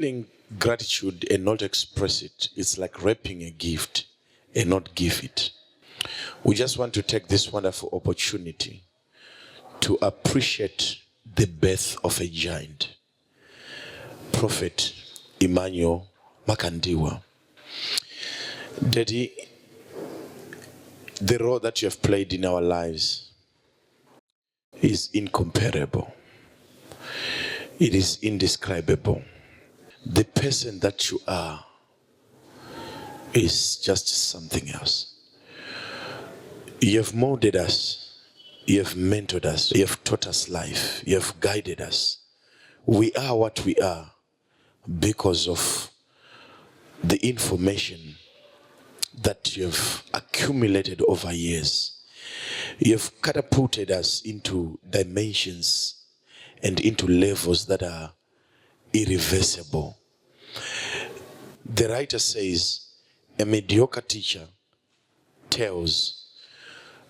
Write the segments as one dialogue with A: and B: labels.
A: feeling gratitude and not express it, it's like wrapping a gift and not give it. We just want to take this wonderful opportunity to appreciate the birth of a giant, Prophet Emmanuel Makandiwa. Daddy, the role that you have played in our lives is incomparable. It is indescribable. The person that you are is just something else. You have molded us. You have mentored us. You have taught us life. You have guided us. We are what we are because of the information that you have accumulated over years. You have catapulted us into dimensions and into levels that are irreversible. The writer says, a mediocre teacher tells,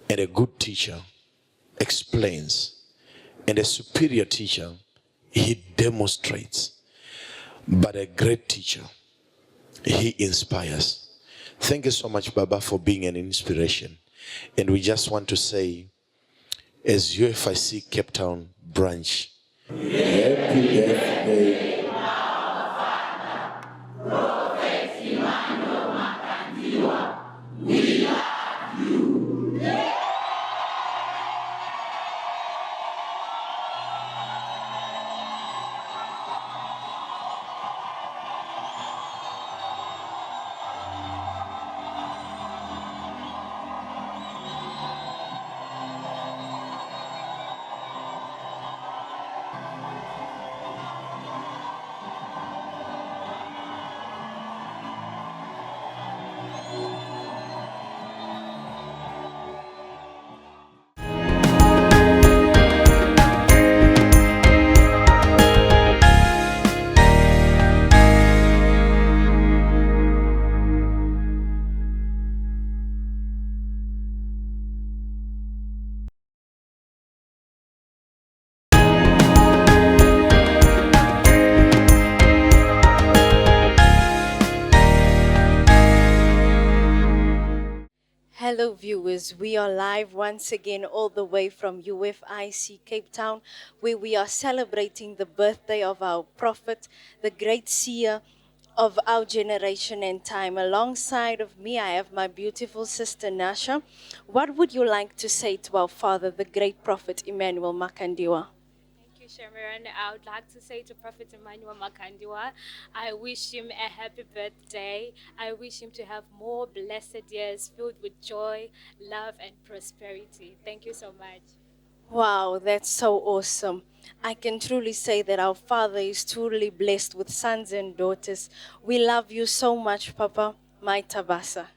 A: and a good teacher explains, and a superior teacher, he demonstrates. But a great teacher, he inspires. Thank you so much, Baba, for being an inspiration. And we just want to say, as UFIC Cape Town branch, happy birthday, Prophet Emmanuel Makandiwa. We love you.
B: Hello viewers, we are live once again all the way from UFIC Cape Town, where we are celebrating the birthday of our prophet, the great seer of our generation and time. Alongside of me, I have my beautiful sister Nasha. What would you like to say to our father, the great Prophet Emmanuel Makandiwa?
C: Sharon, I would like to say to Prophet Emmanuel Makandiwa, I wish him a happy birthday. I wish him to have more blessed years filled with joy, love, and prosperity. Thank you so much.
B: Wow, that's so awesome. I can truly say that our father is truly blessed with sons and daughters. We love you so much, Papa. My Tabasa.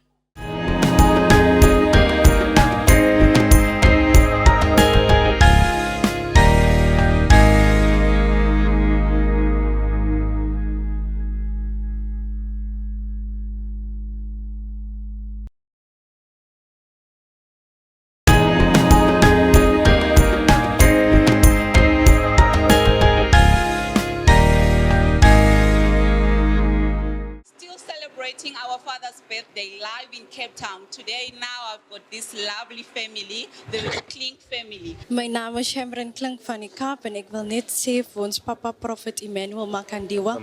D: Our father's birthday live in Cape Town. Today, now I've got this lovely family, the Klink family.
B: My naam is Sharon Klink van die Kaap en ek wil net sê vir ons papa Prophet Emmanuel Makandiwa.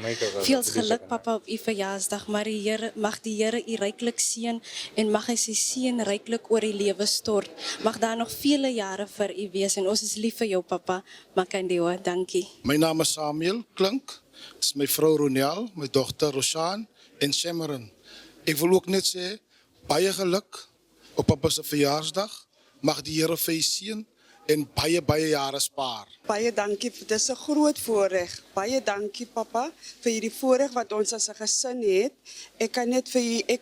B: Veel geluk papa op u verjaarsdag. Maar mag die Here u ryklik seën en mag hy sy seën ryklik oor u lewe stort. Mag daar nog vele jare vir u wees en ons is lief vir jou papa Makandiwa. Dankie.
E: My naam is Samuel Klink. Dit is my vrou Ronel, my dogter Roshan en Sharon. Ek wil ook net sê, baie geluk op papa se verjaarsdag. Mag die Here vir u seën en baie jare spaar.
F: Baie dankie, dit is 'n groot voorreg. Baie dankie papa vir hierdie voorreg wat ons as 'n gesin het. Ek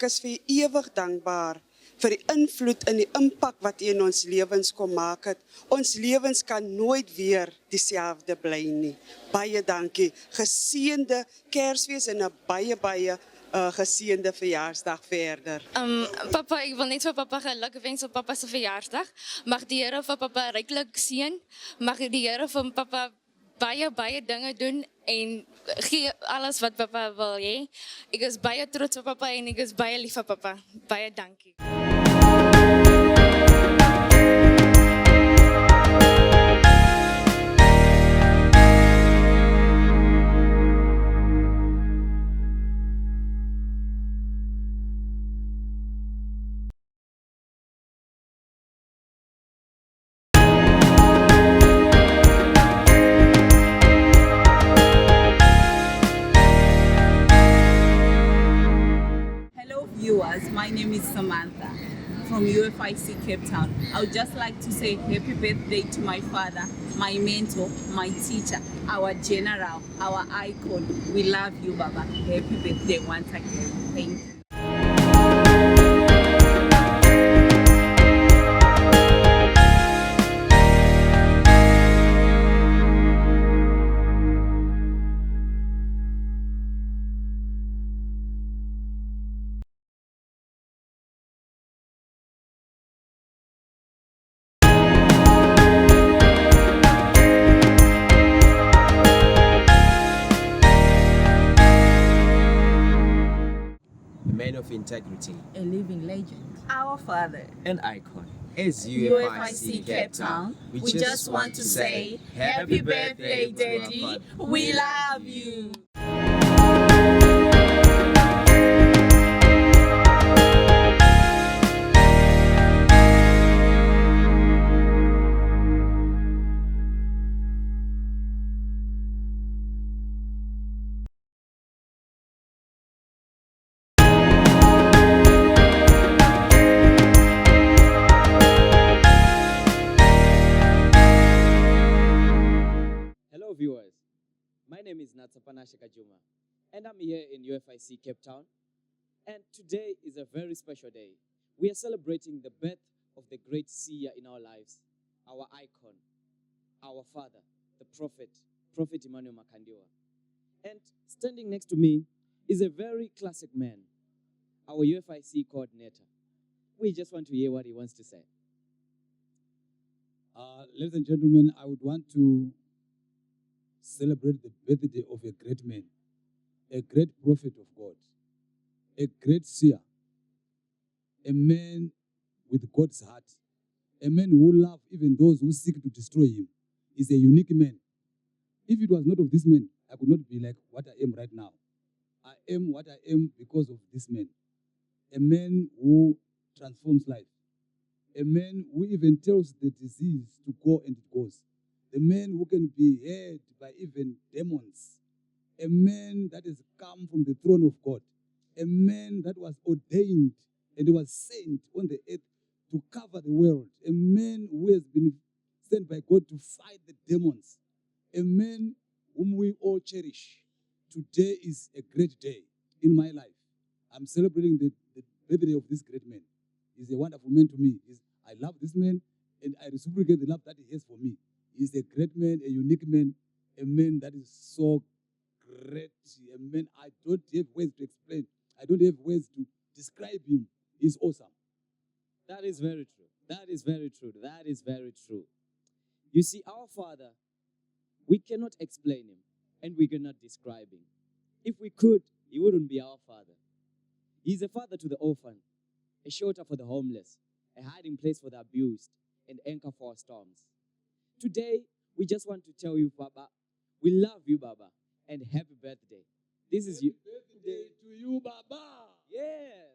F: is vir u ewig dankbaar vir die invloed en die impak wat u in ons lewens kom maak het. Ons lewens kan nooit weer dieselfde bly nie. Baie dankie. Geseënde Kersfees en 'n baie geseënde verjaarsdag verder.
G: Papa, ek wil net vir papa geluk wens op papa se verjaarsdag. Mag die Here vir papa ryklik seën. Mag die Here vir papa baie dinge doen en gee alles wat papa wil hê. Ek is baie trots op papa en ek is baie lief vir papa. Baie dankie.
D: Hello viewers, my name is Samantha from UFIC Cape Town. I would just like to say happy birthday to my father, my mentor, my teacher, our general, our icon. We love you, Baba. Happy birthday once again. Thank you.
H: A man of integrity,
D: A living legend. Our father.
H: an icon. As
D: UFIC Cape Town, we just want to say happy birthday, Daddy. We love you.
H: Hello viewers, my name is Natsapana Shekajuma and I'm here in UFIC Cape Town, and today is a very special day. We are celebrating the birth of the great seer in our lives, our icon, our father, the Prophet Emmanuel Makandiwa. And standing next to me is a very classic man, our UFIC coordinator. We just want to hear what he wants to say.
I: Ladies and gentlemen, I would want to celebrate the birthday of a great man, a great prophet of God, a great seer, a man with God's heart, a man who loves even those who seek to destroy him. He's a unique man. If it was not of this man, I could not be like what I am right now. I am what I am because of this man. A man who transforms life. A man who even tells the disease to go and it goes. A man who can be heard by even demons. A man that has come from the throne of God. A man that was ordained and was sent on the earth to cover the world. A man who has been sent by God to fight the demons. A man whom we all cherish. Today is a great day in my life. I'm celebrating the birthday of this great man. He's a wonderful man to me. I love this man, and I reciprocate the love that he has for me. He's a great man, a unique man, a man that is so great. A man I don't have words to explain. I don't have words to describe him. He's awesome.
H: That is very true. That is very true. That is very true. You see, our father, we cannot explain him and we cannot describe him. If we could, he wouldn't be our father. He's a father to the orphan, a shelter for the homeless, a hiding place for the abused, and anchor for our storms. Today, we just want to tell you, Baba, we love you, Baba, and happy birthday. This is you.
I: Happy birthday to you, Baba.
H: Yeah.